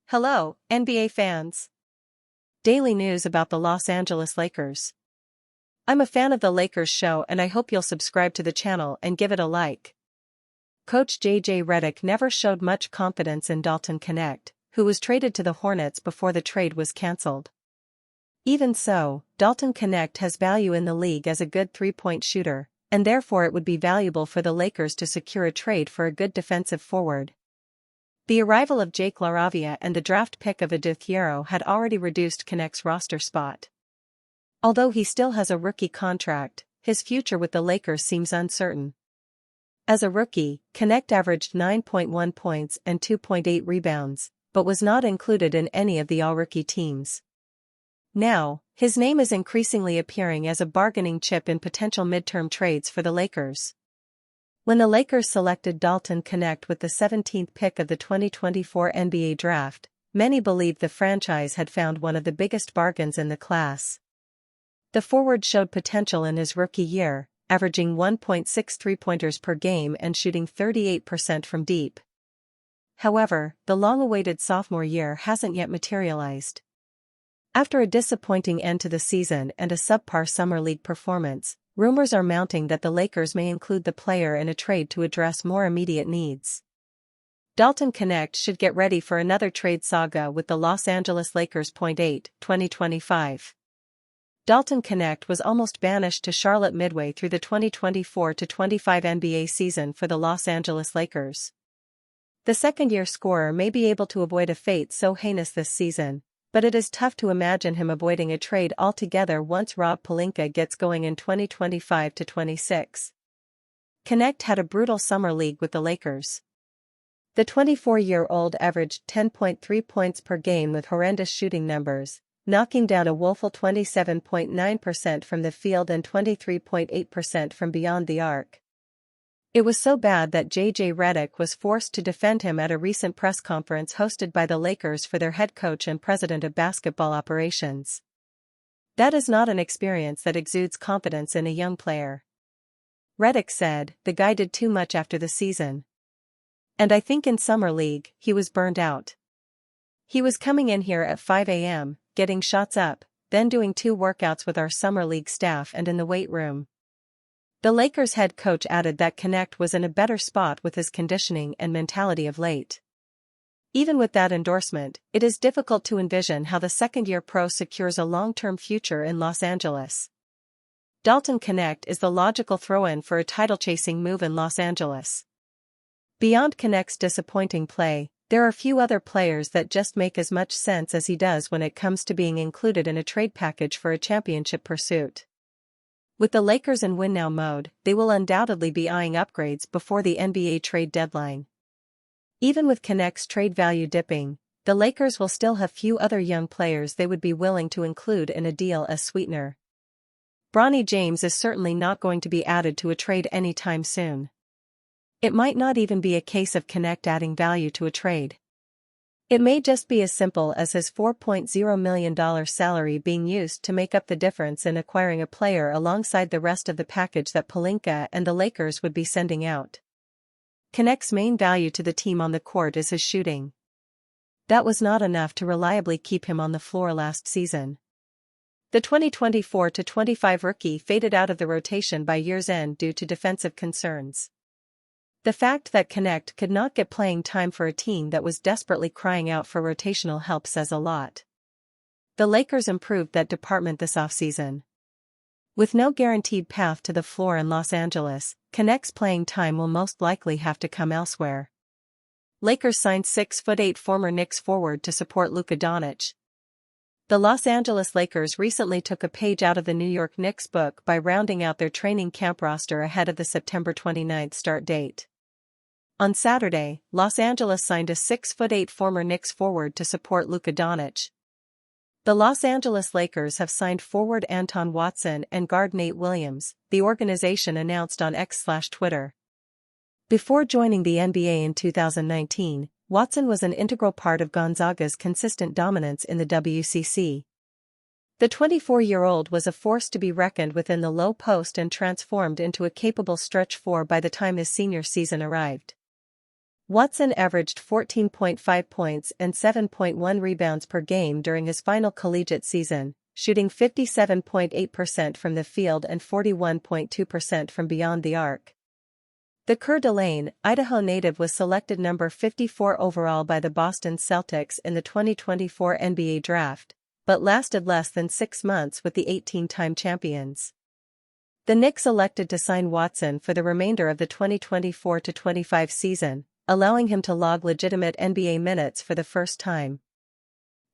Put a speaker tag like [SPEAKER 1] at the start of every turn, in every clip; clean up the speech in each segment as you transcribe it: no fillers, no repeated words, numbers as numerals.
[SPEAKER 1] Hello, NBA fans. Daily news about the Los Angeles Lakers. I'm a fan of the Lakers show and I hope you'll subscribe to the channel and give it a like. Coach Redick never showed much confidence in Dalton Knecht, who was traded to the Hornets before the trade was cancelled. Even so, Dalton Knecht has value in the league as a good three-point shooter, and therefore it would be valuable for the Lakers to secure a trade for a good defensive forward. The arrival of Jake LaRavia and the draft pick of Adith Hierro had already reduced Knecht's roster spot. Although he still has a rookie contract, his future with the Lakers seems uncertain. As a rookie, Knecht averaged 9.1 points and 2.8 rebounds, but was not included in any of the all-rookie teams. Now, his name is increasingly appearing as a bargaining chip in potential midterm trades for the Lakers. When the Lakers selected Dalton Knecht with the 17th pick of the 2024 NBA draft, many believed the franchise had found one of the biggest bargains in the class. The forward showed potential in his rookie year, averaging 1.6 three-pointers per game and shooting 38% from deep. However, the long-awaited sophomore year hasn't yet materialized. After a disappointing end to the season and a subpar summer league performance, rumors are mounting that the Lakers may include the player in a trade to address more immediate needs. Dalton Knecht should get ready for another trade saga with the Los Angeles Lakers. 8, 2025. Dalton Knecht was almost banished to Charlotte midway through the 2024-25 NBA season for the Los Angeles Lakers. The second-year scorer may be able to avoid a fate so heinous this season, but it is tough to imagine him avoiding a trade altogether once Rob Pelinka gets going in 2025-26. Knecht had a brutal summer league with the Lakers. The 24-year-old averaged 10.3 points per game with horrendous shooting numbers, knocking down a woeful 27.9% from the field and 23.8% from beyond the arc. It was so bad that J.J. Redick was forced to defend him at a recent press conference hosted by the Lakers for their head coach and president of basketball operations. That is not an experience that exudes confidence in a young player. Redick said, "The guy did too much after the season. And I think in summer league, he was burned out. He was coming in here at 5 a.m., getting shots up, then doing 2 workouts with our summer league staff and in the weight room." The Lakers head coach added that Knecht was in a better spot with his conditioning and mentality of late. Even with that endorsement, it is difficult to envision how the second-year pro secures a long-term future in Los Angeles. Dalton Knecht is the logical throw-in for a title-chasing move in Los Angeles. Beyond Knecht's disappointing play, there are few other players that just make as much sense as he does when it comes to being included in a trade package for a championship pursuit. With the Lakers in win-now mode, they will undoubtedly be eyeing upgrades before the NBA trade deadline. Even with Knecht's trade value dipping, the Lakers will still have few other young players they would be willing to include in a deal as sweetener. Bronny James is certainly not going to be added to a trade anytime soon. It might not even be a case of Knecht adding value to a trade. It may just be as simple as his $4.0 million salary being used to make up the difference in acquiring a player alongside the rest of the package that Pelinka and the Lakers would be sending out. Knecht's main value to the team on the court is his shooting. That was not enough to reliably keep him on the floor last season. The 2024-25 rookie faded out of the rotation by year's end due to defensive concerns. The fact that Knecht could not get playing time for a team that was desperately crying out for rotational help says a lot. The Lakers improved that department this offseason. With no guaranteed path to the floor in Los Angeles, Knecht's playing time will most likely have to come elsewhere. Lakers signed 6'8" former Knicks forward to support Luka Doncic. The Los Angeles Lakers recently took a page out of the New York Knicks book by rounding out their training camp roster ahead of the September 29 start date. On Saturday, Los Angeles signed a 6'8" former Knicks forward to support Luka Doncic. The Los Angeles Lakers have signed forward Anton Watson and guard Nate Williams, the organization announced on X/Twitter. Before joining the NBA in 2019, Watson was an integral part of Gonzaga's consistent dominance in the WCC. The 24-year-old was a force to be reckoned with in the low post and transformed into a capable stretch four by the time his senior season arrived. Watson averaged 14.5 points and 7.1 rebounds per game during his final collegiate season, shooting 57.8% from the field and 41.2% from beyond the arc. The Coeur d'Alene, Idaho native was selected number 54 overall by the Boston Celtics in the 2024 NBA Draft, but lasted less than 6 months with the 18-time champions. The Knicks elected to sign Watson for the remainder of the 2024-25 season, allowing him to log legitimate NBA minutes for the first time.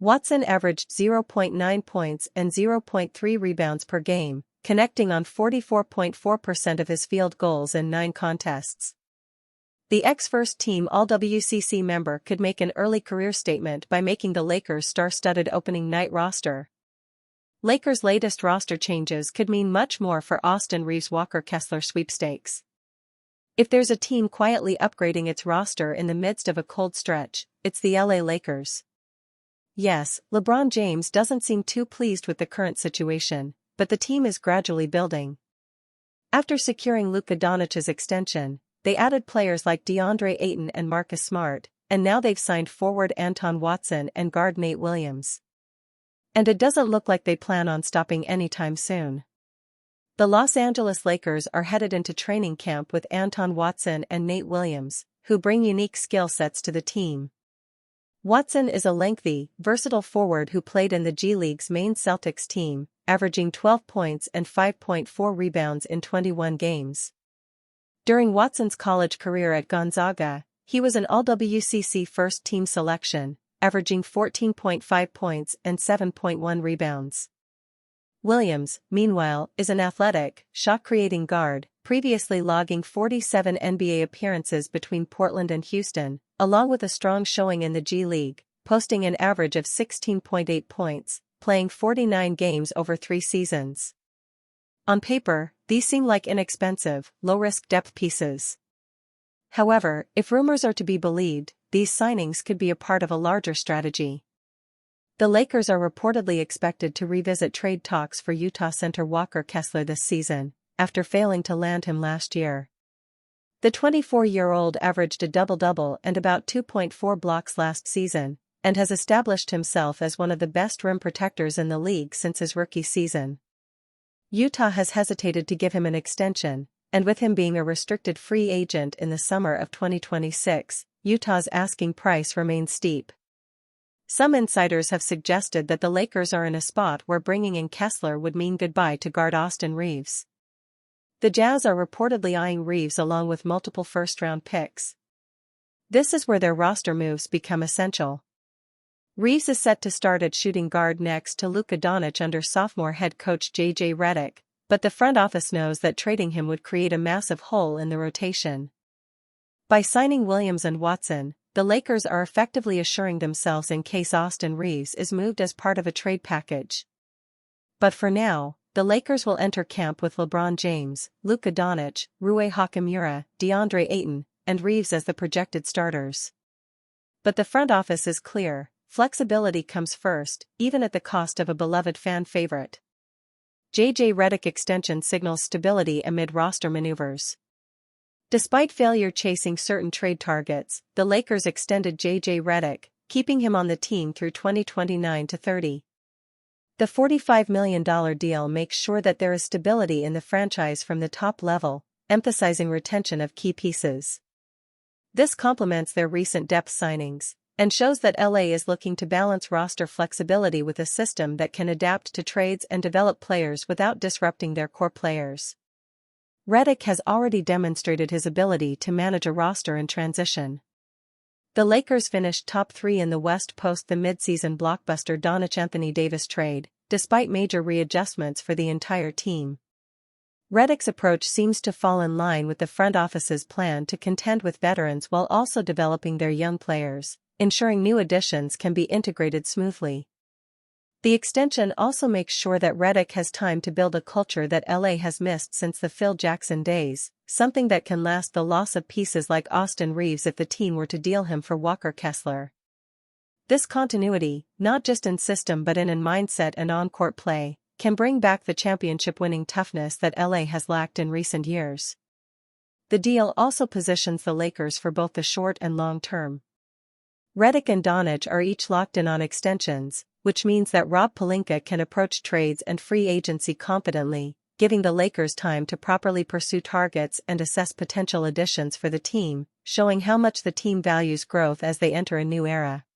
[SPEAKER 1] Watson averaged 0.9 points and 0.3 rebounds per game, connecting on 44.4% of his field goals in 9 contests. The ex-first-team All-WCC member could make an early career statement by making the Lakers' star-studded opening night roster. Lakers' latest roster changes could mean much more for Austin Reaves' Walker Kessler sweepstakes. If there's a team quietly upgrading its roster in the midst of a cold stretch, it's the LA Lakers. Yes, LeBron James doesn't seem too pleased with the current situation, but the team is gradually building. After securing Luka Doncic's extension, they added players like DeAndre Ayton and Marcus Smart, and now they've signed forward Anton Watson and guard Nate Williams. And it doesn't look like they plan on stopping anytime soon. The Los Angeles Lakers are headed into training camp with Anton Watson and Nate Williams, who bring unique skill sets to the team. Watson is a lengthy, versatile forward who played in the G League's main Celtics team, averaging 12 points and 5.4 rebounds in 21 games. During Watson's college career at Gonzaga, he was an All-WCC first-team selection, averaging 14.5 points and 7.1 rebounds. Williams, meanwhile, is an athletic, shot-creating guard, previously logging 47 NBA appearances between Portland and Houston, along with a strong showing in the G League, posting an average of 16.8 points, playing 49 games over 3 seasons. On paper, these seem like inexpensive, low-risk depth pieces. However, if rumors are to be believed, these signings could be a part of a larger strategy. The Lakers are reportedly expected to revisit trade talks for Utah center Walker Kessler this season, after failing to land him last year. The 24-year-old averaged a double-double and about 2.4 blocks last season, and has established himself as one of the best rim protectors in the league since his rookie season. Utah has hesitated to give him an extension, and with him being a restricted free agent in the summer of 2026, Utah's asking price remains steep. Some insiders have suggested that the Lakers are in a spot where bringing in Kessler would mean goodbye to guard Austin Reaves. The Jazz are reportedly eyeing Reaves along with multiple first-round picks. This is where their roster moves become essential. Reaves is set to start at shooting guard next to Luka Doncic under sophomore head coach J.J. Redick, but the front office knows that trading him would create a massive hole in the rotation. By signing Williams and Watson, the Lakers are effectively assuring themselves in case Austin Reaves is moved as part of a trade package. But for now, the Lakers will enter camp with LeBron James, Luka Doncic, Rui Hachimura, DeAndre Ayton, and Reaves as the projected starters. But the front office is clear: flexibility comes first, even at the cost of a beloved fan favorite. J.J. Redick extension signals stability amid roster maneuvers. Despite failure chasing certain trade targets, the Lakers extended J.J. Redick, keeping him on the team through 2029-30. The $45 million deal makes sure that there is stability in the franchise from the top level, emphasizing retention of key pieces. This complements their recent depth signings, and shows that LA is looking to balance roster flexibility with a system that can adapt to trades and develop players without disrupting their core players. Redick has already demonstrated his ability to manage a roster in transition. The Lakers finished top 3 in the West post the midseason blockbuster Doncic-Anthony Davis trade, despite major readjustments for the entire team. Redick's approach seems to fall in line with the front office's plan to contend with veterans while also developing their young players, ensuring new additions can be integrated smoothly. The extension also makes sure that Redick has time to build a culture that LA has missed since the Phil Jackson days, something that can last the loss of pieces like Austin Reaves if the team were to deal him for Walker Kessler. This continuity, not just in system but in mindset and on-court play, can bring back the championship-winning toughness that LA has lacked in recent years. The deal also positions the Lakers for both the short and long term. Redick and Doncic are each locked in on extensions, which means that Rob Pelinka can approach trades and free agency confidently, giving the Lakers time to properly pursue targets and assess potential additions for the team, showing how much the team values growth as they enter a new era.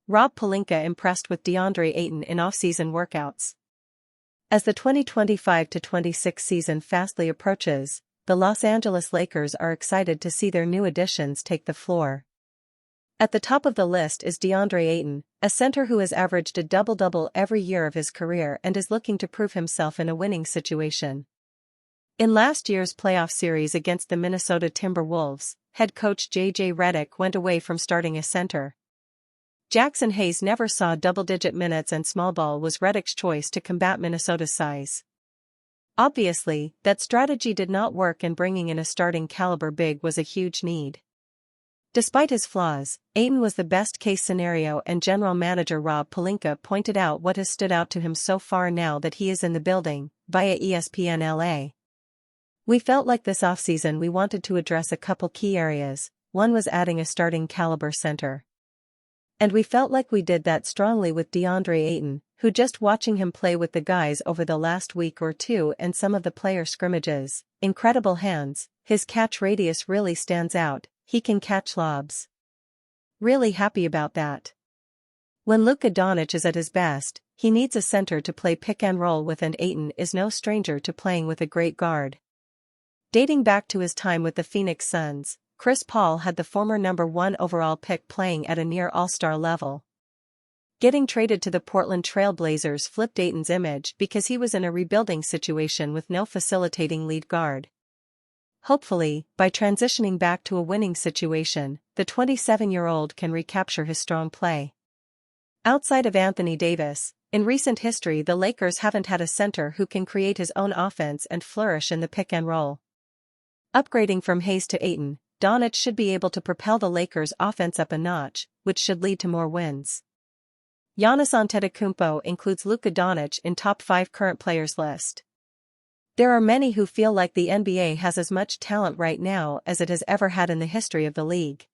[SPEAKER 1] Rob Pelinka impressed with DeAndre Ayton in off-season workouts. As the 2025-26 season fastly approaches, the Los Angeles Lakers are excited to see their new additions take the floor. At the top of the list is DeAndre Ayton, a center who has averaged a double-double every year of his career and is looking to prove himself in a winning situation. In last year's playoff series against the Minnesota Timberwolves, head coach J.J. Redick went away from starting a center. Jackson Hayes never saw double-digit minutes and small ball was Redick's choice to combat Minnesota's size. Obviously, that strategy did not work and bringing in a starting caliber big was a huge need. Despite his flaws, Ayton was the best-case scenario and general manager Rob Pelinka pointed out what has stood out to him so far now that he is in the building, via ESPN LA. We felt like this offseason we wanted to address a couple key areas. One was adding a starting caliber center. And we felt like we did that strongly with DeAndre Ayton, who just watching him play with the guys over the last week or two and some of the player scrimmages, incredible hands, his catch radius really stands out. He can catch lobs. Really happy about that. When Luka Doncic is at his best, he needs a center to play pick and roll with, and Ayton is no stranger to playing with a great guard. Dating back to his time with the Phoenix Suns, Chris Paul had the former number 1 overall pick playing at a near all-star level. Getting traded to the Portland Trail Blazers flipped Ayton's image because he was in a rebuilding situation with no facilitating lead guard. Hopefully, by transitioning back to a winning situation, the 27-year-old can recapture his strong play. Outside of Anthony Davis, in recent history the Lakers haven't had a center who can create his own offense and flourish in the pick and roll. Upgrading from Hayes to Ayton, Doncic should be able to propel the Lakers' offense up a notch, which should lead to more wins. Giannis Antetokounmpo includes Luka Doncic in top 5 current players list. There are many who feel like the NBA has as much talent right now as it has ever had in the history of the league.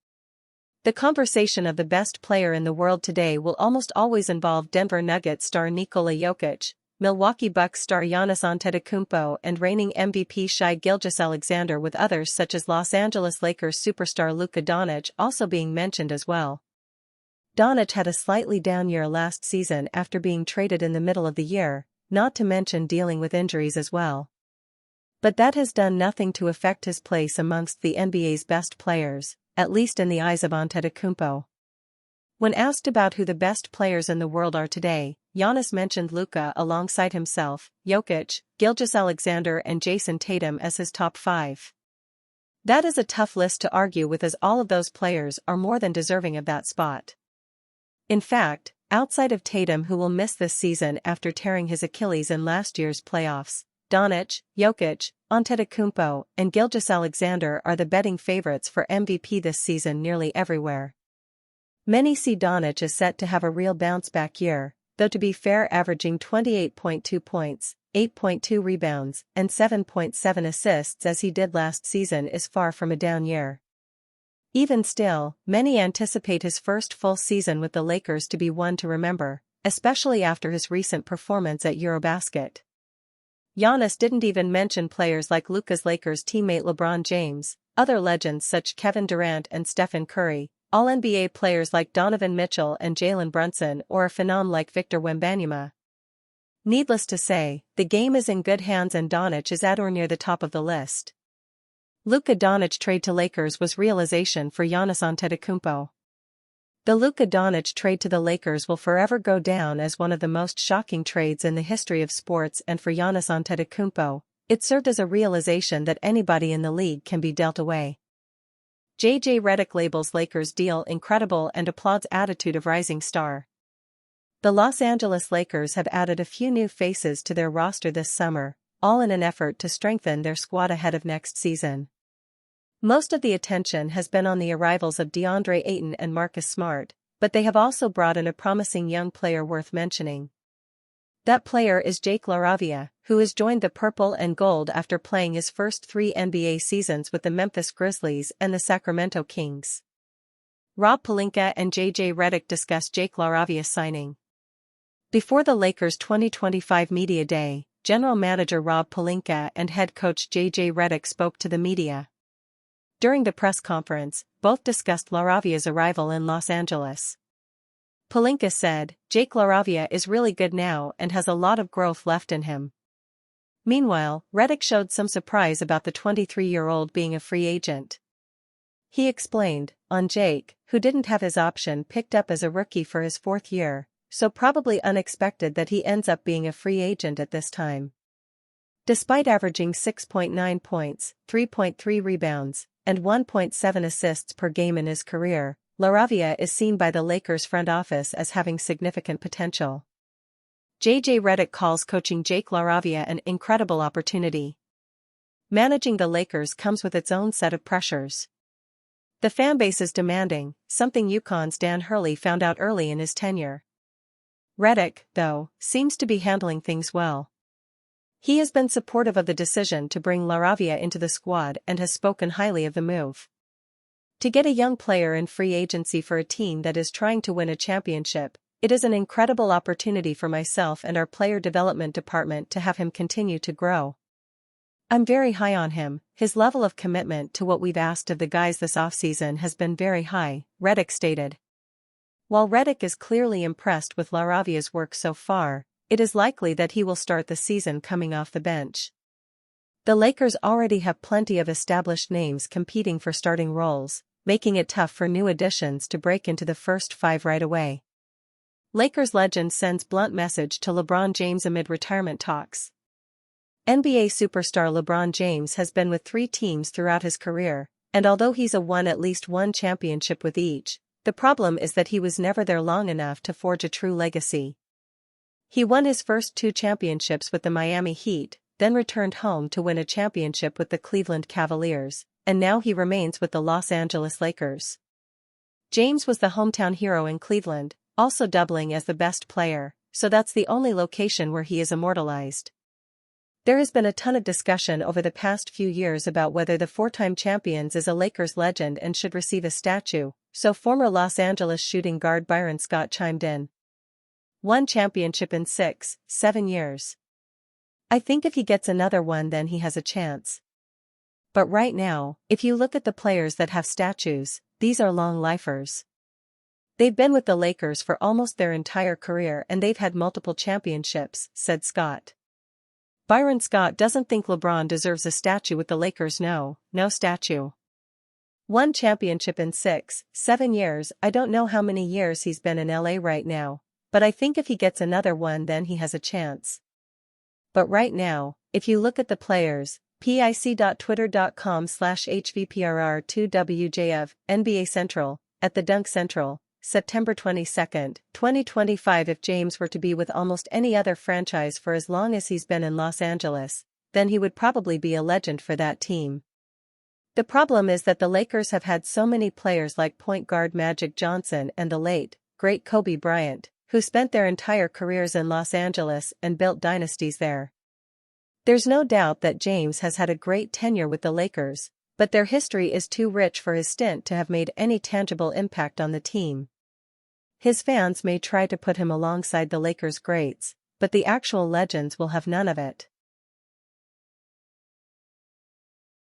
[SPEAKER 1] The conversation of the best player in the world today will almost always involve Denver Nuggets star Nikola Jokic, Milwaukee Bucks star Giannis Antetokounmpo and reigning MVP Shai Gilgeous-Alexander, with others such as Los Angeles Lakers superstar Luka Doncic also being mentioned as well. Doncic had a slightly down year last season after being traded in the middle of the year, not to mention dealing with injuries as well. But that has done nothing to affect his place amongst the NBA's best players, at least in the eyes of Antetokounmpo. When asked about who the best players in the world are today, Giannis mentioned Luka alongside himself, Jokic, Gilgeous-Alexander and Jason Tatum as his top 5. That is a tough list to argue with, as all of those players are more than deserving of that spot. In fact, outside of Tatum, who will miss this season after tearing his Achilles in last year's playoffs, Doncic, Jokic, Antetokounmpo, and Gilgeous-Alexander are the betting favorites for MVP this season nearly everywhere. Many see Doncic as set to have a real bounce-back year, though to be fair, averaging 28.2 points, 8.2 rebounds, and 7.7 assists as he did last season is far from a down year. Even still, many anticipate his first full season with the Lakers to be one to remember, especially after his recent performance at Eurobasket. Giannis didn't even mention players like Luka's Lakers teammate LeBron James, other legends such Kevin Durant and Stephen Curry, All-NBA players like Donovan Mitchell and Jalen Brunson, or a phenom like Victor Wembanyama. Needless to say, the game is in good hands and Doncic is at or near the top of the list. Luka Doncic trade to Lakers was realization for Giannis Antetokounmpo. The Luka Doncic trade to the Lakers will forever go down as one of the most shocking trades in the history of sports, and for Giannis Antetokounmpo, it served as a realization that anybody in the league can be dealt away. J.J. Redick labels Lakers deal incredible and applauds attitude of rising star. The Los Angeles Lakers have added a few new faces to their roster this summer, all in an effort to strengthen their squad ahead of next season. Most of the attention has been on the arrivals of DeAndre Ayton and Marcus Smart, but they have also brought in a promising young player worth mentioning. That player is Jake LaRavia, who has joined the Purple and Gold after playing his first 3 NBA seasons with the Memphis Grizzlies and the Sacramento Kings. Rob Pelinka and JJ Redick discussed Jake LaRavia's signing. Before the Lakers' 2025 Media Day, General Manager Rob Pelinka and head coach JJ Redick spoke to the media. During the press conference, both discussed LaRavia's arrival in Los Angeles. Pelinka said, "Jake LaRavia is really good now and has a lot of growth left in him." Meanwhile, Redick showed some surprise about the 23-year-old being a free agent. He explained, on Jake, who didn't have his option picked up as a rookie for his 4th year, so probably unexpected that he ends up being a free agent at this time. Despite averaging 6.9 points, 3.3 rebounds, and 1.7 assists per game in his career, LaRavia is seen by the Lakers front office as having significant potential. JJ Redick calls coaching Jake LaRavia an incredible opportunity. Managing the Lakers comes with its own set of pressures. The fanbase is demanding, something UConn's Dan Hurley found out early in his tenure. Redick, though, seems to be handling things well. He has been supportive of the decision to bring LaRavia into the squad and has spoken highly of the move. To get a young player in free agency for a team that is trying to win a championship, it is an incredible opportunity for myself and our player development department to have him continue to grow. I'm very high on him. His level of commitment to what we've asked of the guys this offseason has been very high, Redick stated. While Redick is clearly impressed with LaRavia's work so far, it is likely that he will start the season coming off the bench. The Lakers already have plenty of established names competing for starting roles, making it tough for new additions to break into the first 5 right away. Lakers legend sends blunt message to LeBron James amid retirement talks. NBA superstar LeBron James has been with 3 teams throughout his career, and although he's won at least 1 championship with each, the problem is that he was never there long enough to forge a true legacy. He won his first 2 championships with the Miami Heat, then returned home to win a championship with the Cleveland Cavaliers, and now he remains with the Los Angeles Lakers. James was the hometown hero in Cleveland, also doubling as the best player, so that's the only location where he is immortalized. There has been a ton of discussion over the past few years about whether the 4-time champions is a Lakers legend and should receive a statue, so former Los Angeles shooting guard Byron Scott chimed in. 1 championship in 7 years. I think if he gets another one then he has a chance. But right now, if you look at the players that have statues, these are long lifers. They've been with the Lakers for almost their entire career and they've had multiple championships, said Scott. Byron Scott doesn't think LeBron deserves a statue with the Lakers. No statue. 1 championship in 7 years. I don't know how many years he's been in LA right now, but I think if he gets another one then he has a chance. But right now, if you look at the players, pic.twitter.com/hvprr2wjf, NBA Central, at the Dunk Central, September 22, 2025. If James were to be with almost any other franchise for as long as he's been in Los Angeles, then he would probably be a legend for that team. The problem is that the Lakers have had so many players like point guard Magic Johnson and the late, great Kobe Bryant, who spent their entire careers in Los Angeles and built dynasties there. There's no doubt that James has had a great tenure with the Lakers, but their history is too rich for his stint to have made any tangible impact on the team. His fans may try to put him alongside the Lakers' greats, but the actual legends will have none of it.